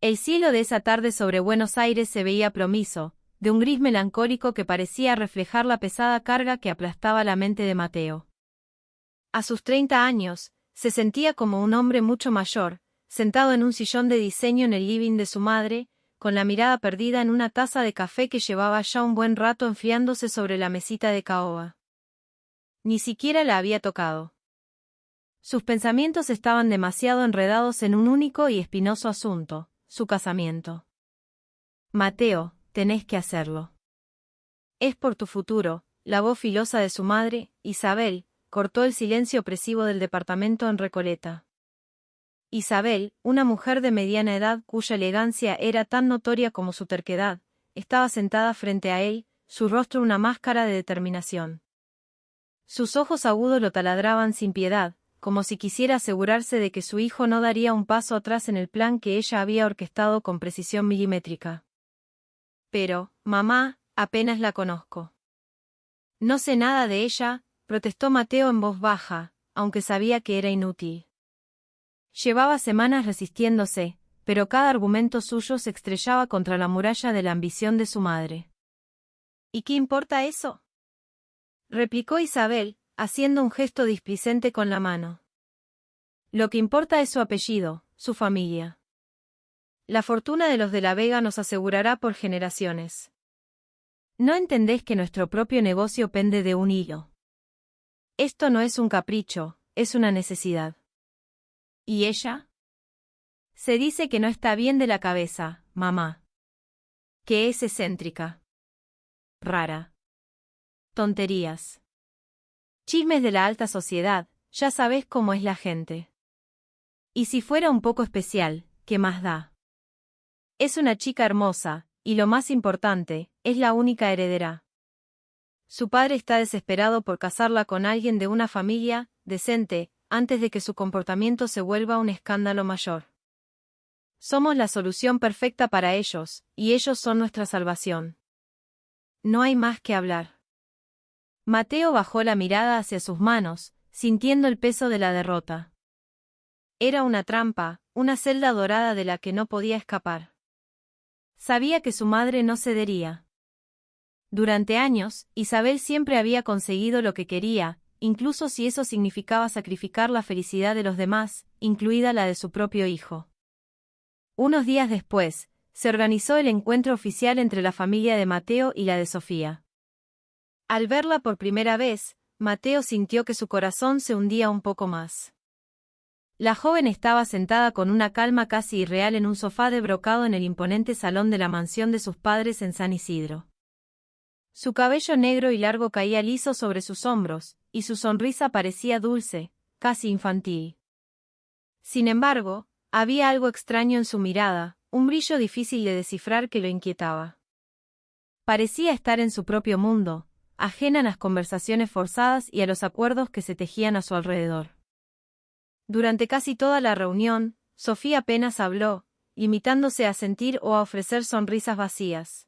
El cielo de esa tarde sobre Buenos Aires se veía plomizo, de un gris melancólico que parecía reflejar la pesada carga que aplastaba la mente de Mateo. A sus 30 años, se sentía como un hombre mucho mayor, sentado en un sillón de diseño en el living de su madre, con la mirada perdida en una taza de café que llevaba ya un buen rato enfriándose sobre la mesita de caoba. Ni siquiera la había tocado. Sus pensamientos estaban demasiado enredados en un único y espinoso asunto, su casamiento. Mateo, tenés que hacerlo. Es por tu futuro. La voz filosa de su madre, Isabel, cortó el silencio opresivo del departamento en Recoleta. Isabel, una mujer de mediana edad cuya elegancia era tan notoria como su terquedad, estaba sentada frente a él, su rostro una máscara de determinación. Sus ojos agudos lo taladraban sin piedad, como si quisiera asegurarse de que su hijo no daría un paso atrás en el plan que ella había orquestado con precisión milimétrica. Pero, mamá, apenas la conozco. No sé nada de ella, protestó Mateo en voz baja, aunque sabía que era inútil. Llevaba semanas resistiéndose, pero cada argumento suyo se estrellaba contra la muralla de la ambición de su madre. ¿Y qué importa eso?, replicó Isabel, haciendo un gesto displicente con la mano. Lo que importa es su apellido, su familia. La fortuna de los de la Vega nos asegurará por generaciones. ¿No entendés que nuestro propio negocio pende de un hilo? Esto no es un capricho, es una necesidad. ¿Y ella? Se dice que no está bien de la cabeza, mamá. Que es excéntrica. Rara. Tonterías. Chismes de la alta sociedad, ya sabés cómo es la gente. Y si fuera un poco especial, ¿qué más da? Es una chica hermosa, y lo más importante, es la única heredera. Su padre está desesperado por casarla con alguien de una familia decente, antes de que su comportamiento se vuelva un escándalo mayor. Somos la solución perfecta para ellos, y ellos son nuestra salvación. No hay más que hablar. Mateo bajó la mirada hacia sus manos, sintiendo el peso de la derrota. Era una trampa, una celda dorada de la que no podía escapar. Sabía que su madre no cedería. Durante años, Isabel siempre había conseguido lo que quería, incluso si eso significaba sacrificar la felicidad de los demás, incluida la de su propio hijo. Unos días después, se organizó el encuentro oficial entre la familia de Mateo y la de Sofía. Al verla por primera vez, Mateo sintió que su corazón se hundía un poco más. La joven estaba sentada con una calma casi irreal en un sofá de brocado en el imponente salón de la mansión de sus padres en San Isidro. Su cabello negro y largo caía liso sobre sus hombros, y su sonrisa parecía dulce, casi infantil. Sin embargo, había algo extraño en su mirada, un brillo difícil de descifrar que lo inquietaba. Parecía estar en su propio mundo, ajena a las conversaciones forzadas y a los acuerdos que se tejían a su alrededor. Durante casi toda la reunión, Sofía apenas habló, limitándose a sentir o a ofrecer sonrisas vacías.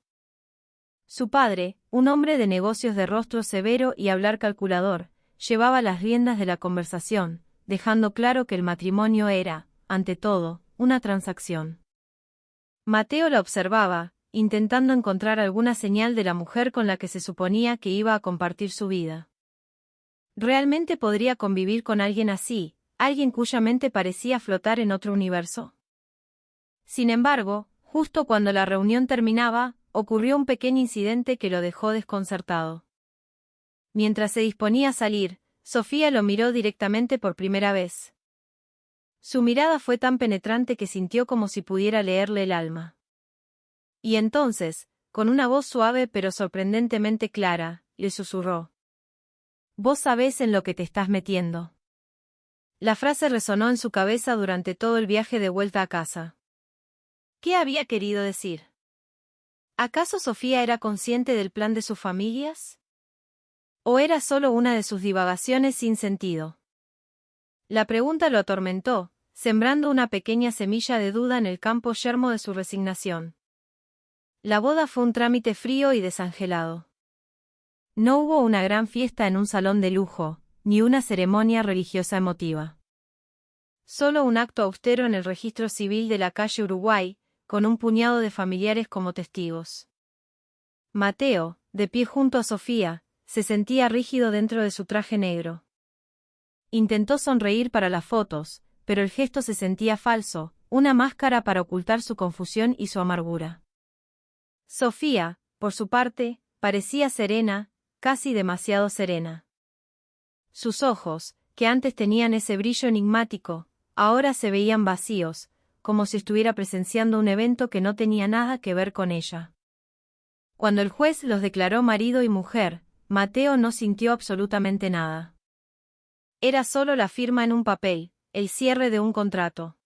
Su padre, un hombre de negocios de rostro severo y hablar calculador, llevaba las riendas de la conversación, dejando claro que el matrimonio era, ante todo, una transacción. Mateo la observaba, intentando encontrar alguna señal de la mujer con la que se suponía que iba a compartir su vida. ¿Realmente podría convivir con alguien así, alguien cuya mente parecía flotar en otro universo? Sin embargo, justo cuando la reunión terminaba, ocurrió un pequeño incidente que lo dejó desconcertado. Mientras se disponía a salir, Sofía lo miró directamente por primera vez. Su mirada fue tan penetrante que sintió como si pudiera leerle el alma. Y entonces, con una voz suave pero sorprendentemente clara, le susurró: «Vos sabés en lo que te estás metiendo». La frase resonó en su cabeza durante todo el viaje de vuelta a casa. ¿Qué había querido decir? ¿Acaso Sofía era consciente del plan de sus familias? ¿O era solo una de sus divagaciones sin sentido? La pregunta lo atormentó, sembrando una pequeña semilla de duda en el campo yermo de su resignación. La boda fue un trámite frío y desangelado. No hubo una gran fiesta en un salón de lujo, ni una ceremonia religiosa emotiva. Solo un acto austero en el registro civil de la calle Uruguay, con un puñado de familiares como testigos. Mateo, de pie junto a Sofía, se sentía rígido dentro de su traje negro. Intentó sonreír para las fotos, pero el gesto se sentía falso, una máscara para ocultar su confusión y su amargura. Sofía, por su parte, parecía serena, casi demasiado serena. Sus ojos, que antes tenían ese brillo enigmático, ahora se veían vacíos, como si estuviera presenciando un evento que no tenía nada que ver con ella. Cuando el juez los declaró marido y mujer, Mateo no sintió absolutamente nada. Era solo la firma en un papel, el cierre de un contrato.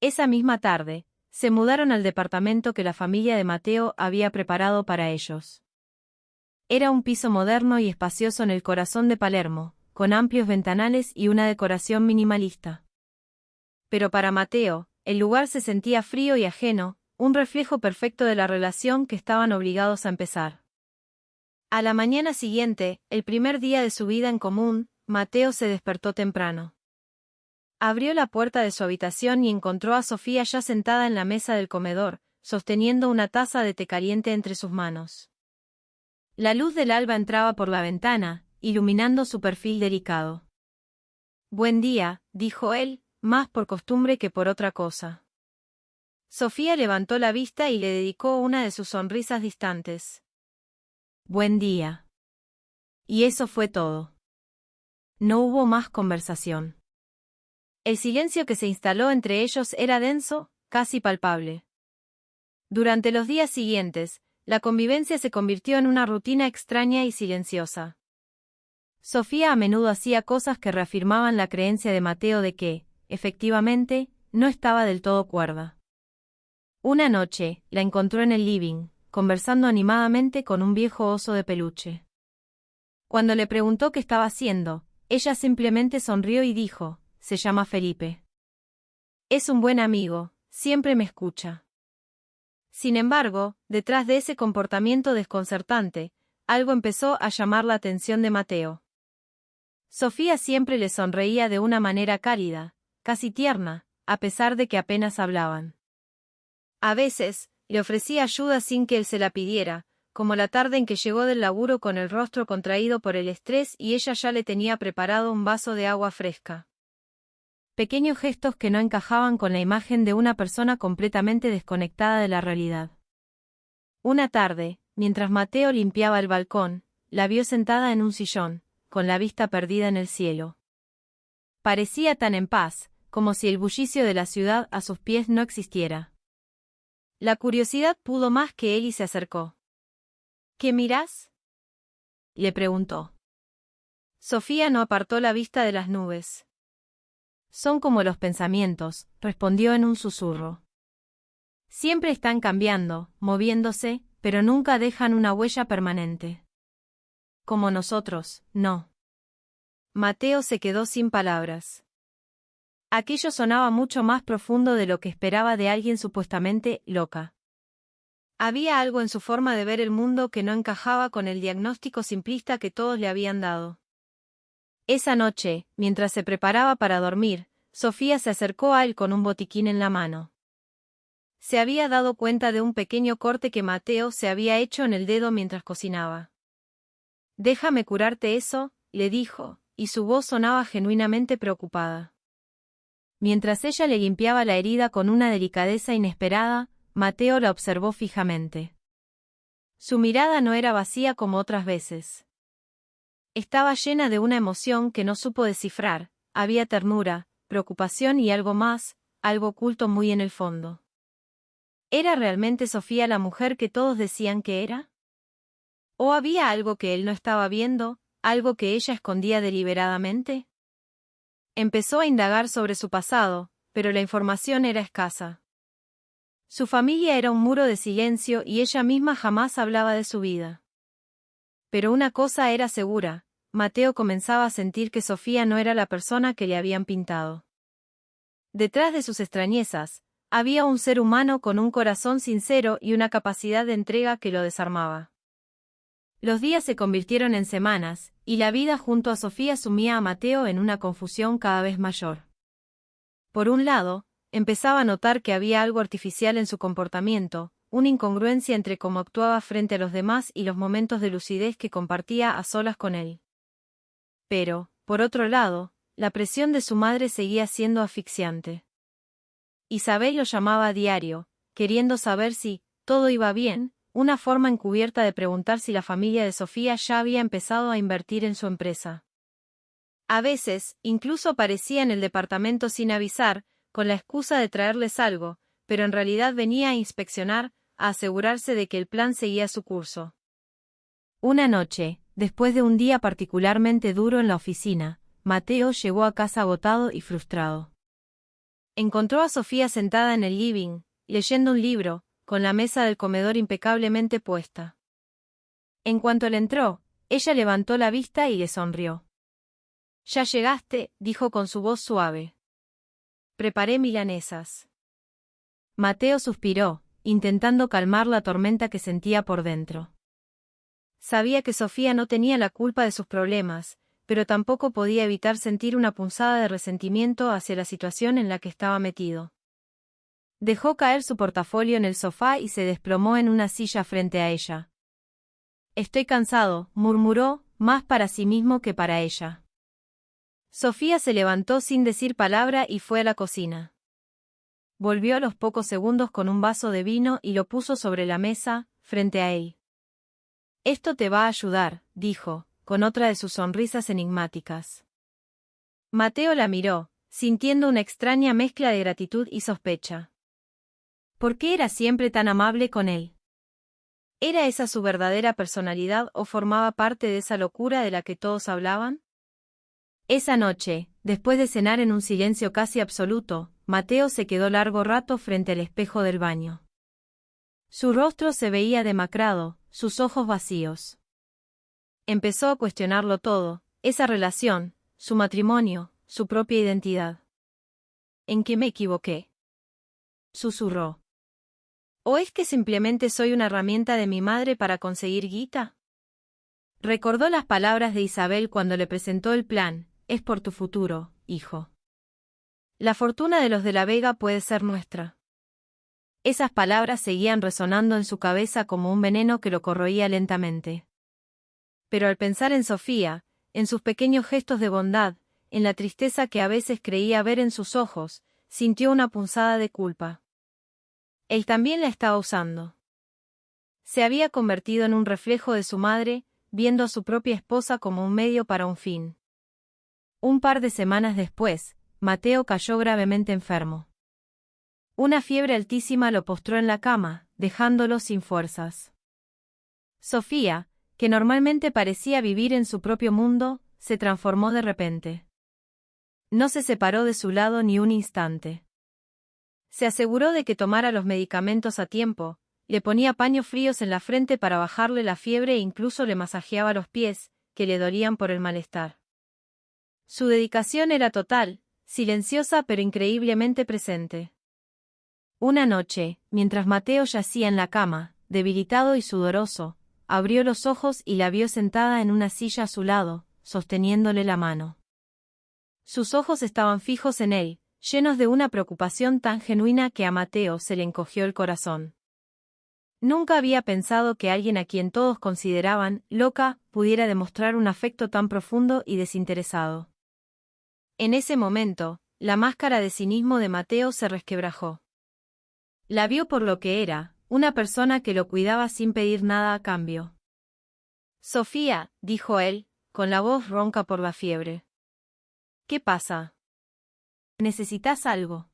Esa misma tarde, se mudaron al departamento que la familia de Mateo había preparado para ellos. Era un piso moderno y espacioso en el corazón de Palermo, con amplios ventanales y una decoración minimalista. Pero para Mateo, el lugar se sentía frío y ajeno, un reflejo perfecto de la relación que estaban obligados a empezar. A la mañana siguiente, el primer día de su vida en común, Mateo se despertó temprano. Abrió la puerta de su habitación y encontró a Sofía ya sentada en la mesa del comedor, sosteniendo una taza de té caliente entre sus manos. La luz del alba entraba por la ventana, iluminando su perfil delicado. «Buen día», dijo él, más por costumbre que por otra cosa. Sofía levantó la vista y le dedicó una de sus sonrisas distantes. «Buen día». Y eso fue todo. No hubo más conversación. El silencio que se instaló entre ellos era denso, casi palpable. Durante los días siguientes, la convivencia se convirtió en una rutina extraña y silenciosa. Sofía a menudo hacía cosas que reafirmaban la creencia de Mateo de que, efectivamente, no estaba del todo cuerda. Una noche, la encontró en el living, conversando animadamente con un viejo oso de peluche. Cuando le preguntó qué estaba haciendo, ella simplemente sonrió y dijo: «Se llama Felipe. Es un buen amigo, siempre me escucha». Sin embargo, detrás de ese comportamiento desconcertante, algo empezó a llamar la atención de Mateo. Sofía siempre le sonreía de una manera cálida, casi tierna, a pesar de que apenas hablaban. A veces, le ofrecía ayuda sin que él se la pidiera, como la tarde en que llegó del laburo con el rostro contraído por el estrés y ella ya le tenía preparado un vaso de agua fresca. Pequeños gestos que no encajaban con la imagen de una persona completamente desconectada de la realidad. Una tarde, mientras Mateo limpiaba el balcón, la vio sentada en un sillón, con la vista perdida en el cielo. Parecía tan en paz, como si el bullicio de la ciudad a sus pies no existiera. La curiosidad pudo más que él y se acercó. «¿Qué mirás?», le preguntó. Sofía no apartó la vista de las nubes. «Son como los pensamientos», respondió en un susurro. «Siempre están cambiando, moviéndose, pero nunca dejan una huella permanente. Como nosotros, no». Mateo se quedó sin palabras. Aquello sonaba mucho más profundo de lo que esperaba de alguien supuestamente loca. Había algo en su forma de ver el mundo que no encajaba con el diagnóstico simplista que todos le habían dado. Esa noche, mientras se preparaba para dormir, Sofía se acercó a él con un botiquín en la mano. Se había dado cuenta de un pequeño corte que Mateo se había hecho en el dedo mientras cocinaba. «Déjame curarte eso», le dijo, y su voz sonaba genuinamente preocupada. Mientras ella le limpiaba la herida con una delicadeza inesperada, Mateo la observó fijamente. Su mirada no era vacía como otras veces. Estaba llena de una emoción que no supo descifrar, había ternura, preocupación y algo más, algo oculto muy en el fondo. ¿Era realmente Sofía la mujer que todos decían que era? ¿O había algo que él no estaba viendo, algo que ella escondía deliberadamente? Empezó a indagar sobre su pasado, pero la información era escasa. Su familia era un muro de silencio y ella misma jamás hablaba de su vida. Pero una cosa era segura, Mateo comenzaba a sentir que Sofía no era la persona que le habían pintado. Detrás de sus extrañezas, había un ser humano con un corazón sincero y una capacidad de entrega que lo desarmaba. Los días se convirtieron en semanas, y la vida junto a Sofía sumía a Mateo en una confusión cada vez mayor. Por un lado, empezaba a notar que había algo artificial en su comportamiento, una incongruencia entre cómo actuaba frente a los demás y los momentos de lucidez que compartía a solas con él. Pero, por otro lado, la presión de su madre seguía siendo asfixiante. Isabel lo llamaba a diario, queriendo saber si todo iba bien, una forma encubierta de preguntar si la familia de Sofía ya había empezado a invertir en su empresa. A veces, incluso aparecía en el departamento sin avisar, con la excusa de traerles algo, pero en realidad venía a inspeccionar, a asegurarse de que el plan seguía su curso. Una noche, después de un día particularmente duro en la oficina, Mateo llegó a casa agotado y frustrado. Encontró a Sofía sentada en el living, leyendo un libro, con la mesa del comedor impecablemente puesta. En cuanto él entró, ella levantó la vista y le sonrió. «Ya llegaste», dijo con su voz suave. «Preparé milanesas». Mateo suspiró, intentando calmar la tormenta que sentía por dentro. Sabía que Sofía no tenía la culpa de sus problemas, pero tampoco podía evitar sentir una punzada de resentimiento hacia la situación en la que estaba metido. Dejó caer su portafolio en el sofá y se desplomó en una silla frente a ella. «Estoy cansado», murmuró, más para sí mismo que para ella. Sofía se levantó sin decir palabra y fue a la cocina. Volvió a los pocos segundos con un vaso de vino y lo puso sobre la mesa, frente a él. «Esto te va a ayudar», dijo, con otra de sus sonrisas enigmáticas. Mateo la miró, sintiendo una extraña mezcla de gratitud y sospecha. ¿Por qué era siempre tan amable con él? ¿Era esa su verdadera personalidad o formaba parte de esa locura de la que todos hablaban? Esa noche, después de cenar en un silencio casi absoluto, Mateo se quedó largo rato frente al espejo del baño. Su rostro se veía demacrado, sus ojos vacíos. Empezó a cuestionarlo todo, esa relación, su matrimonio, su propia identidad. ¿En qué me equivoqué?, susurró. ¿O es que simplemente soy una herramienta de mi madre para conseguir guita? Recordó las palabras de Isabel cuando le presentó el plan: «Es por tu futuro, hijo. La fortuna de los de la Vega puede ser nuestra». Esas palabras seguían resonando en su cabeza como un veneno que lo corroía lentamente. Pero al pensar en Sofía, en sus pequeños gestos de bondad, en la tristeza que a veces creía ver en sus ojos, sintió una punzada de culpa. Él también la estaba usando. Se había convertido en un reflejo de su madre, viendo a su propia esposa como un medio para un fin. Un par de semanas después, Mateo cayó gravemente enfermo. Una fiebre altísima lo postró en la cama, dejándolo sin fuerzas. Sofía, que normalmente parecía vivir en su propio mundo, se transformó de repente. No se separó de su lado ni un instante. Se aseguró de que tomara los medicamentos a tiempo, le ponía paños fríos en la frente para bajarle la fiebre e incluso le masajeaba los pies, que le dolían por el malestar. Su dedicación era total, silenciosa pero increíblemente presente. Una noche, mientras Mateo yacía en la cama, debilitado y sudoroso, abrió los ojos y la vio sentada en una silla a su lado, sosteniéndole la mano. Sus ojos estaban fijos en él, llenos de una preocupación tan genuina que a Mateo se le encogió el corazón. Nunca había pensado que alguien a quien todos consideraban loca pudiera demostrar un afecto tan profundo y desinteresado. En ese momento, la máscara de cinismo de Mateo se resquebrajó. La vio por lo que era, una persona que lo cuidaba sin pedir nada a cambio. «Sofía», dijo él, con la voz ronca por la fiebre. «¿Qué pasa? ¿Necesitas algo?»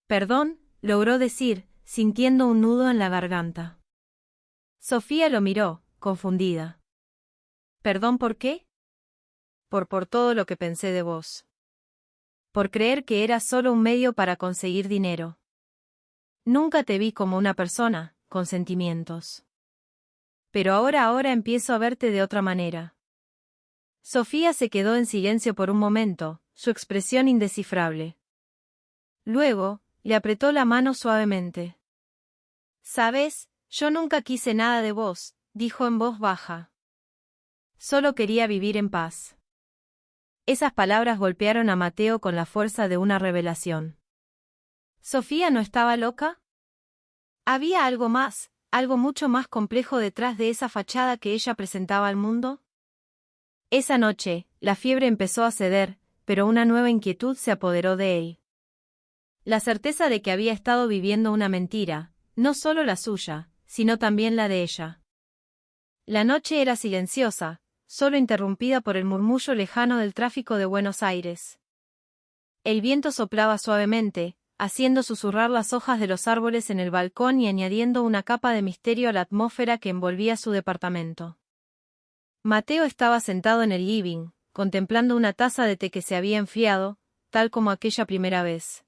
«Perdón», logró decir, sintiendo un nudo en la garganta. Sofía lo miró, confundida. «¿Perdón por qué?» Por todo lo que pensé de vos. Por creer que eras solo un medio para conseguir dinero. Nunca te vi como una persona, con sentimientos. Pero ahora empiezo a verte de otra manera». Sofía se quedó en silencio por un momento, su expresión indescifrable. Luego, le apretó la mano suavemente. «Sabes, yo nunca quise nada de vos», dijo en voz baja. «Solo quería vivir en paz». Esas palabras golpearon a Mateo con la fuerza de una revelación. ¿Sofía no estaba loca? ¿Había algo más, algo mucho más complejo detrás de esa fachada que ella presentaba al mundo? Esa noche, la fiebre empezó a ceder, pero una nueva inquietud se apoderó de él. La certeza de que había estado viviendo una mentira, no solo la suya, sino también la de ella. La noche era silenciosa, solo interrumpida por el murmullo lejano del tráfico de Buenos Aires. El viento soplaba suavemente, haciendo susurrar las hojas de los árboles en el balcón y añadiendo una capa de misterio a la atmósfera que envolvía su departamento. Mateo estaba sentado en el living, contemplando una taza de té que se había enfriado, tal como aquella primera vez.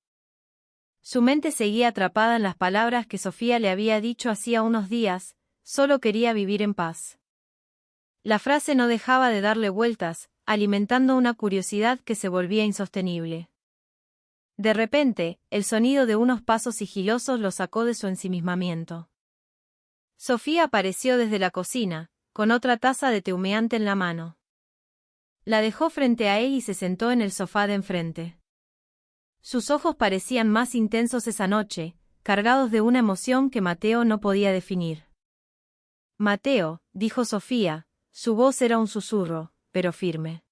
Su mente seguía atrapada en las palabras que Sofía le había dicho hacía unos días, solo quería vivir en paz. La frase no dejaba de darle vueltas, alimentando una curiosidad que se volvía insostenible. De repente, el sonido de unos pasos sigilosos lo sacó de su ensimismamiento. Sofía apareció desde la cocina, con otra taza de té humeante en la mano. La dejó frente a él y se sentó en el sofá de enfrente. Sus ojos parecían más intensos esa noche, cargados de una emoción que Mateo no podía definir. Mateo, dijo Sofía, su voz era un susurro, pero firme.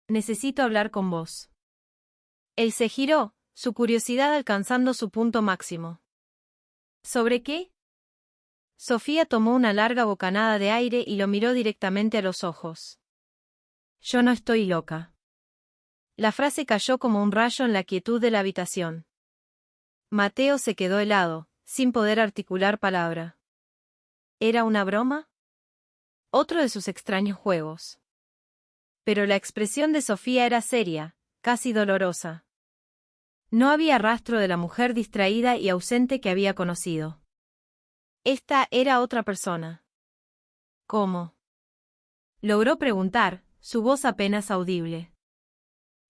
Necesito hablar con vos. Él se giró, su curiosidad alcanzando su punto máximo. ¿Sobre qué? Sofía tomó una larga bocanada de aire y lo miró directamente a los ojos. Yo no estoy loca. La frase cayó como un rayo en la quietud de la habitación. Mateo se quedó helado, sin poder articular palabra. ¿Era una broma? Otro de sus extraños juegos. Pero la expresión de Sofía era seria, casi dolorosa. No había rastro de la mujer distraída y ausente que había conocido. Esta era otra persona. ¿Cómo? Logró preguntar, su voz apenas audible.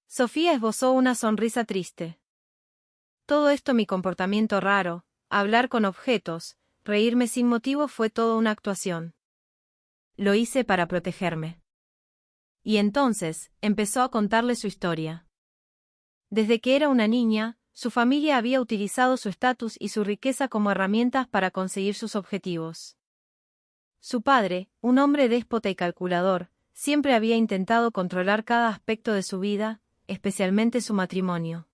Sofía esbozó una sonrisa triste. Todo esto, mi comportamiento raro, hablar con objetos, reírme sin motivo, fue todo una actuación. Lo hice para protegerme. Y entonces, empezó a contarle su historia. Desde que era una niña, su familia había utilizado su estatus y su riqueza como herramientas para conseguir sus objetivos. Su padre, un hombre déspota y calculador, siempre había intentado controlar cada aspecto de su vida, especialmente su matrimonio.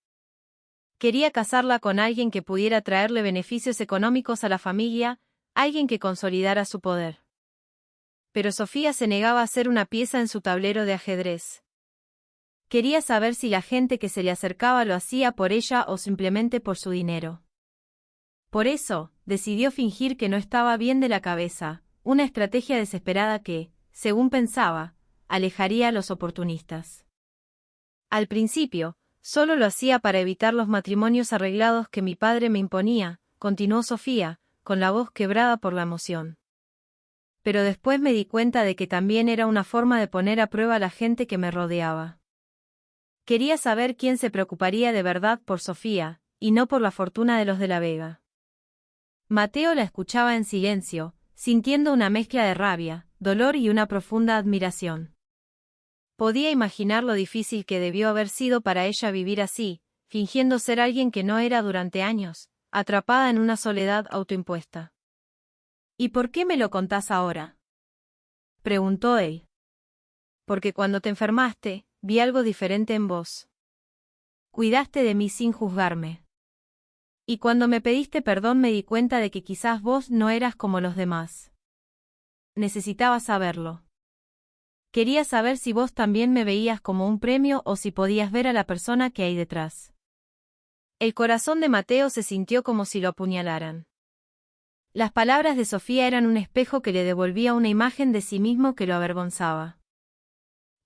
Quería casarla con alguien que pudiera traerle beneficios económicos a la familia, alguien que consolidara su poder. Pero Sofía se negaba a ser una pieza en su tablero de ajedrez. Quería saber si la gente que se le acercaba lo hacía por ella o simplemente por su dinero. Por eso, decidió fingir que no estaba bien de la cabeza, una estrategia desesperada que, según pensaba, alejaría a los oportunistas. Al principio, solo lo hacía para evitar los matrimonios arreglados que mi padre me imponía, continuó Sofía, con la voz quebrada por la emoción. Pero después me di cuenta de que también era una forma de poner a prueba a la gente que me rodeaba. Quería saber quién se preocuparía de verdad por Sofía, y no por la fortuna de los de la Vega. Mateo la escuchaba en silencio, sintiendo una mezcla de rabia, dolor y una profunda admiración. Podía imaginar lo difícil que debió haber sido para ella vivir así, fingiendo ser alguien que no era durante años, atrapada en una soledad autoimpuesta. ¿Y por qué me lo contás ahora?, preguntó él. Porque cuando te enfermaste, vi algo diferente en vos. Cuidaste de mí sin juzgarme. Y cuando me pediste perdón me di cuenta de que quizás vos no eras como los demás. Necesitaba saberlo. Quería saber si vos también me veías como un premio o si podías ver a la persona que hay detrás. El corazón de Mateo se sintió como si lo apuñalaran. Las palabras de Sofía eran un espejo que le devolvía una imagen de sí mismo que lo avergonzaba.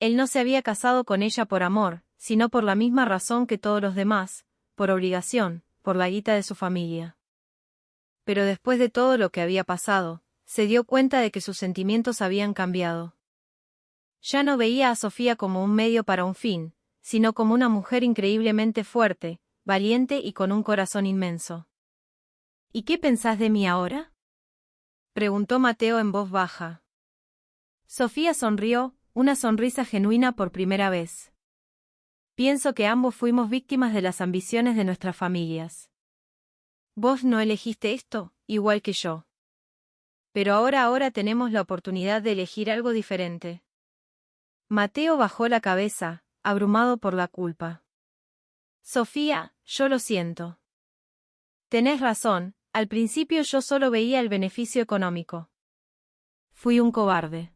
Él no se había casado con ella por amor, sino por la misma razón que todos los demás, por obligación, por la guita de su familia. Pero después de todo lo que había pasado, se dio cuenta de que sus sentimientos habían cambiado. Ya no veía a Sofía como un medio para un fin, sino como una mujer increíblemente fuerte, valiente y con un corazón inmenso. ¿Y qué pensás de mí ahora?, preguntó Mateo en voz baja. Sofía sonrió, una sonrisa genuina por primera vez. Pienso que ambos fuimos víctimas de las ambiciones de nuestras familias. Vos no elegiste esto, igual que yo. Pero ahora tenemos la oportunidad de elegir algo diferente. Mateo bajó la cabeza, abrumado por la culpa. Sofía, yo lo siento. Tenés razón, al principio yo solo veía el beneficio económico. Fui un cobarde.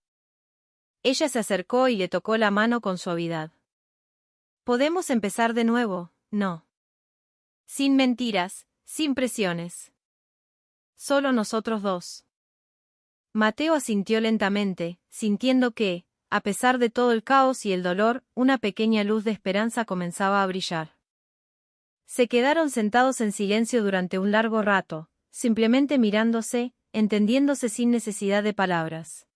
Ella se acercó y le tocó la mano con suavidad. Podemos empezar de nuevo, ¿no? Sin mentiras, sin presiones. Solo nosotros dos. Mateo asintió lentamente, sintiendo que, a pesar de todo el caos y el dolor, una pequeña luz de esperanza comenzaba a brillar. Se quedaron sentados en silencio durante un largo rato, simplemente mirándose, entendiéndose sin necesidad de palabras.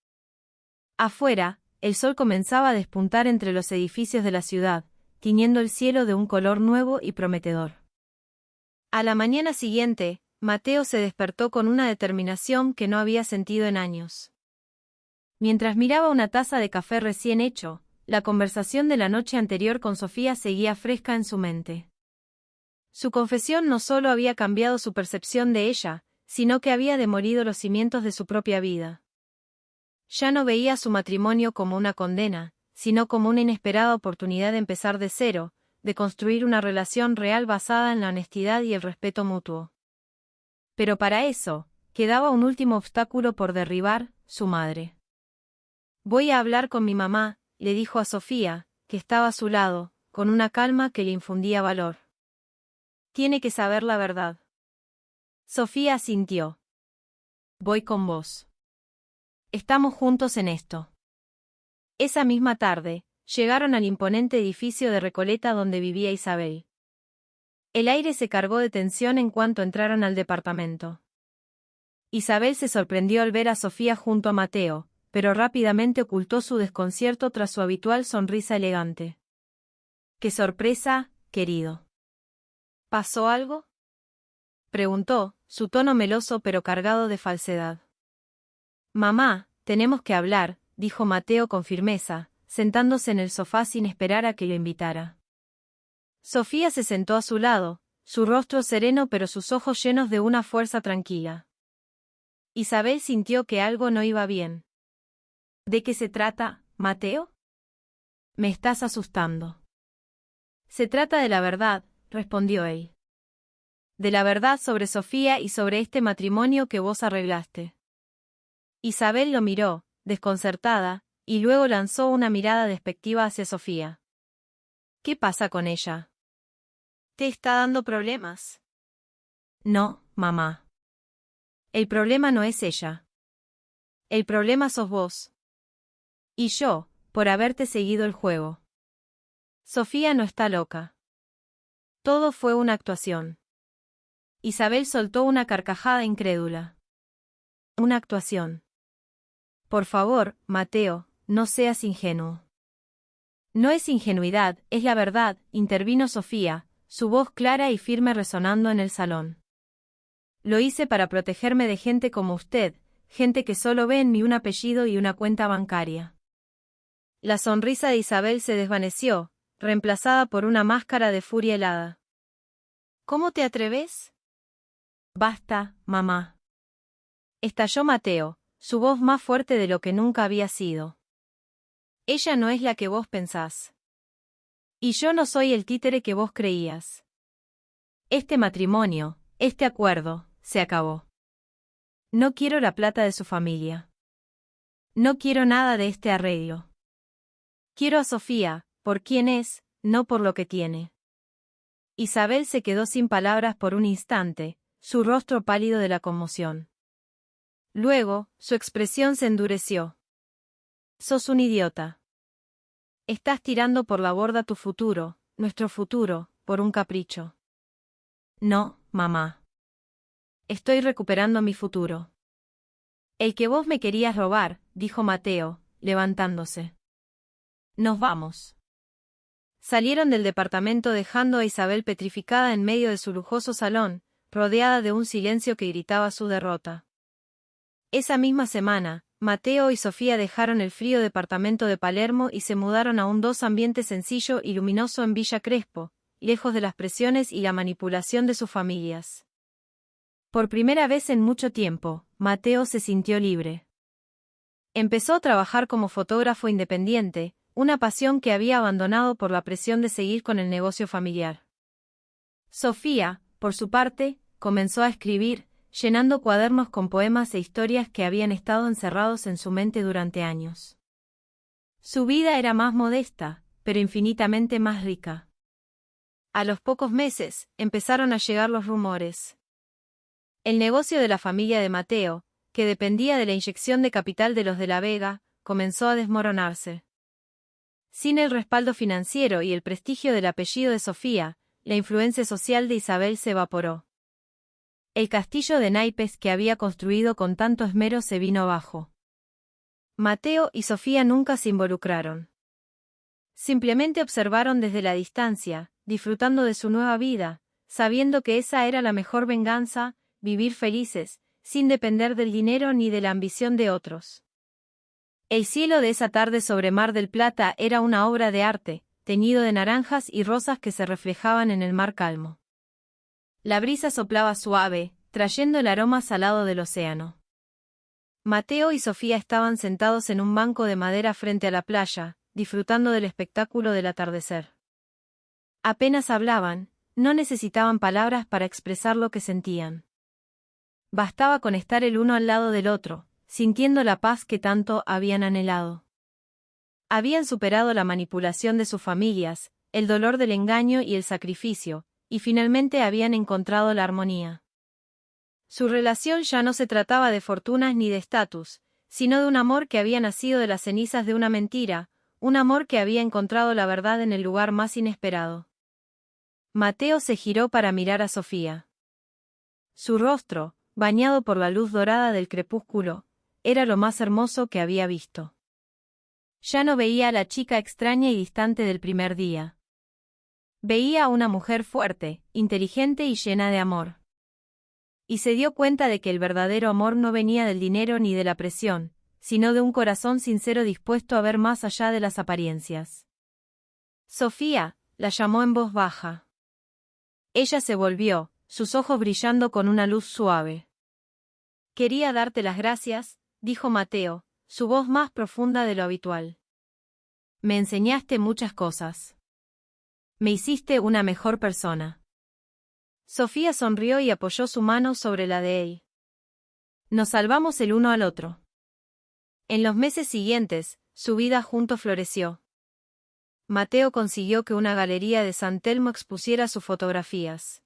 Afuera, el sol comenzaba a despuntar entre los edificios de la ciudad, tiñendo el cielo de un color nuevo y prometedor. A la mañana siguiente, Mateo se despertó con una determinación que no había sentido en años. Mientras miraba una taza de café recién hecho, la conversación de la noche anterior con Sofía seguía fresca en su mente. Su confesión no solo había cambiado su percepción de ella, sino que había demolido los cimientos de su propia vida. Ya no veía su matrimonio como una condena, sino como una inesperada oportunidad de empezar de cero, de construir una relación real basada en la honestidad y el respeto mutuo. Pero para eso, quedaba un último obstáculo por derribar, su madre. Voy a hablar con mi mamá, le dijo a Sofía, que estaba a su lado, con una calma que le infundía valor. Tiene que saber la verdad. Sofía asintió. Voy con vos. Estamos juntos en esto. Esa misma tarde, llegaron al imponente edificio de Recoleta donde vivía Isabel. El aire se cargó de tensión en cuanto entraron al departamento. Isabel se sorprendió al ver a Sofía junto a Mateo, pero rápidamente ocultó su desconcierto tras su habitual sonrisa elegante. ¡Qué sorpresa, querido! ¿Pasó algo?, preguntó, su tono meloso pero cargado de falsedad. Mamá, tenemos que hablar, dijo Mateo con firmeza, sentándose en el sofá sin esperar a que lo invitara. Sofía se sentó a su lado, su rostro sereno pero sus ojos llenos de una fuerza tranquila. Isabel sintió que algo no iba bien. ¿De qué se trata, Mateo? Me estás asustando. Se trata de la verdad, respondió él. De la verdad sobre Sofía y sobre este matrimonio que vos arreglaste. Isabel lo miró, desconcertada, y luego lanzó una mirada despectiva hacia Sofía. ¿Qué pasa con ella? ¿Te está dando problemas? No, mamá. El problema no es ella. El problema sos vos. Y yo, por haberte seguido el juego. Sofía no está loca. Todo fue una actuación. Isabel soltó una carcajada incrédula. Una actuación. Por favor, Mateo, no seas ingenuo. No es ingenuidad, es la verdad, intervino Sofía, su voz clara y firme resonando en el salón. Lo hice para protegerme de gente como usted, gente que solo ve en mí un apellido y una cuenta bancaria. La sonrisa de Isabel se desvaneció, reemplazada por una máscara de furia helada. ¿Cómo te atreves? Basta, mamá. Estalló Mateo, su voz más fuerte de lo que nunca había sido. Ella no es la que vos pensás. Y yo no soy el títere que vos creías. Este matrimonio, este acuerdo, se acabó. No quiero la plata de su familia. No quiero nada de este arreglo. Quiero a Sofía, por quien es, no por lo que tiene. Isabel se quedó sin palabras por un instante, su rostro pálido de la conmoción. Luego, su expresión se endureció. Sos un idiota. Estás tirando por la borda tu futuro, nuestro futuro, por un capricho. No, mamá. Estoy recuperando mi futuro. El que vos me querías robar, dijo Mateo, levantándose. Nos vamos. Salieron del departamento dejando a Isabel petrificada en medio de su lujoso salón, rodeada de un silencio que gritaba su derrota. Esa misma semana, Mateo y Sofía dejaron el frío departamento de Palermo y se mudaron a un ambiente sencillo y luminoso en Villa Crespo, lejos de las presiones y la manipulación de sus familias. Por primera vez en mucho tiempo, Mateo se sintió libre. Empezó a trabajar como fotógrafo independiente, una pasión que había abandonado por la presión de seguir con el negocio familiar. Sofía, por su parte, comenzó a escribir, llenando cuadernos con poemas e historias que habían estado encerrados en su mente durante años. Su vida era más modesta, pero infinitamente más rica. A los pocos meses, empezaron a llegar los rumores. El negocio de la familia de Mateo, que dependía de la inyección de capital de los de la Vega, comenzó a desmoronarse. Sin el respaldo financiero y el prestigio del apellido de Sofía, la influencia social de Isabel se evaporó. El castillo de naipes que había construido con tanto esmero se vino abajo. Mateo y Sofía nunca se involucraron. Simplemente observaron desde la distancia, disfrutando de su nueva vida, sabiendo que esa era la mejor venganza, vivir felices, sin depender del dinero ni de la ambición de otros. El cielo de esa tarde sobre Mar del Plata era una obra de arte, teñido de naranjas y rosas que se reflejaban en el mar calmo. La brisa soplaba suave, trayendo el aroma salado del océano. Mateo y Sofía estaban sentados en un banco de madera frente a la playa, disfrutando del espectáculo del atardecer. Apenas hablaban, no necesitaban palabras para expresar lo que sentían. Bastaba con estar el uno al lado del otro, sintiendo la paz que tanto habían anhelado. Habían superado la manipulación de sus familias, el dolor del engaño y el sacrificio, y finalmente habían encontrado la armonía. Su relación ya no se trataba de fortunas ni de estatus, sino de un amor que había nacido de las cenizas de una mentira, un amor que había encontrado la verdad en el lugar más inesperado. Mateo se giró para mirar a Sofía. Su rostro, bañado por la luz dorada del crepúsculo, era lo más hermoso que había visto. Ya no veía a la chica extraña y distante del primer día. Veía a una mujer fuerte, inteligente y llena de amor. Y se dio cuenta de que el verdadero amor no venía del dinero ni de la presión, sino de un corazón sincero dispuesto a ver más allá de las apariencias. Sofía, la llamó en voz baja. Ella se volvió, sus ojos brillando con una luz suave. Quería darte las gracias, dijo Mateo, su voz más profunda de lo habitual. Me enseñaste muchas cosas. Me hiciste una mejor persona. Sofía sonrió y apoyó su mano sobre la de él. Nos salvamos el uno al otro. En los meses siguientes, su vida juntos floreció. Mateo consiguió que una galería de San Telmo expusiera sus fotografías.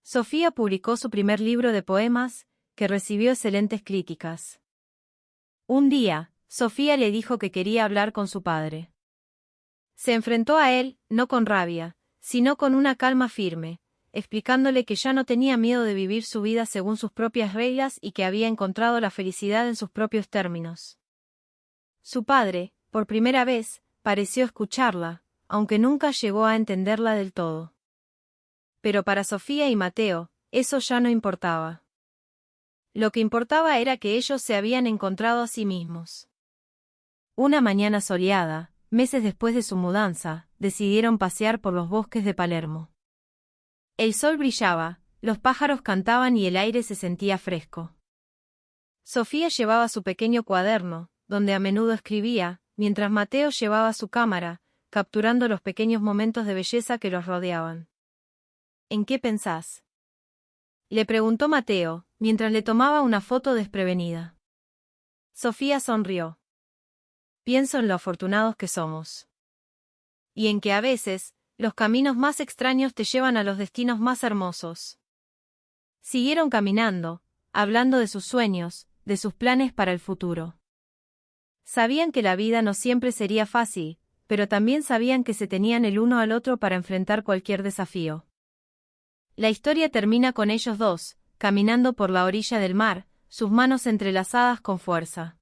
Sofía publicó su primer libro de poemas, que recibió excelentes críticas. Un día, Sofía le dijo que quería hablar con su padre. Se enfrentó a él, no con rabia, sino con una calma firme, explicándole que ya no tenía miedo de vivir su vida según sus propias reglas y que había encontrado la felicidad en sus propios términos. Su padre, por primera vez, pareció escucharla, aunque nunca llegó a entenderla del todo. Pero para Sofía y Mateo, eso ya no importaba. Lo que importaba era que ellos se habían encontrado a sí mismos. Una mañana soleada, meses después de su mudanza, decidieron pasear por los bosques de Palermo. El sol brillaba, los pájaros cantaban y el aire se sentía fresco. Sofía llevaba su pequeño cuaderno, donde a menudo escribía, mientras Mateo llevaba su cámara, capturando los pequeños momentos de belleza que los rodeaban. ¿En qué pensás?, le preguntó Mateo, mientras le tomaba una foto desprevenida. Sofía sonrió. Pienso en lo afortunados que somos. Y en que a veces, los caminos más extraños te llevan a los destinos más hermosos. Siguieron caminando, hablando de sus sueños, de sus planes para el futuro. Sabían que la vida no siempre sería fácil, pero también sabían que se tenían el uno al otro para enfrentar cualquier desafío. La historia termina con ellos dos, caminando por la orilla del mar, sus manos entrelazadas con fuerza.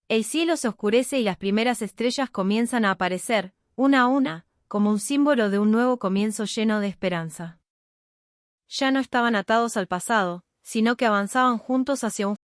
El cielo se oscurece y las primeras estrellas comienzan a aparecer, una a una, como un símbolo de un nuevo comienzo lleno de esperanza. Ya no estaban atados al pasado, sino que avanzaban juntos hacia un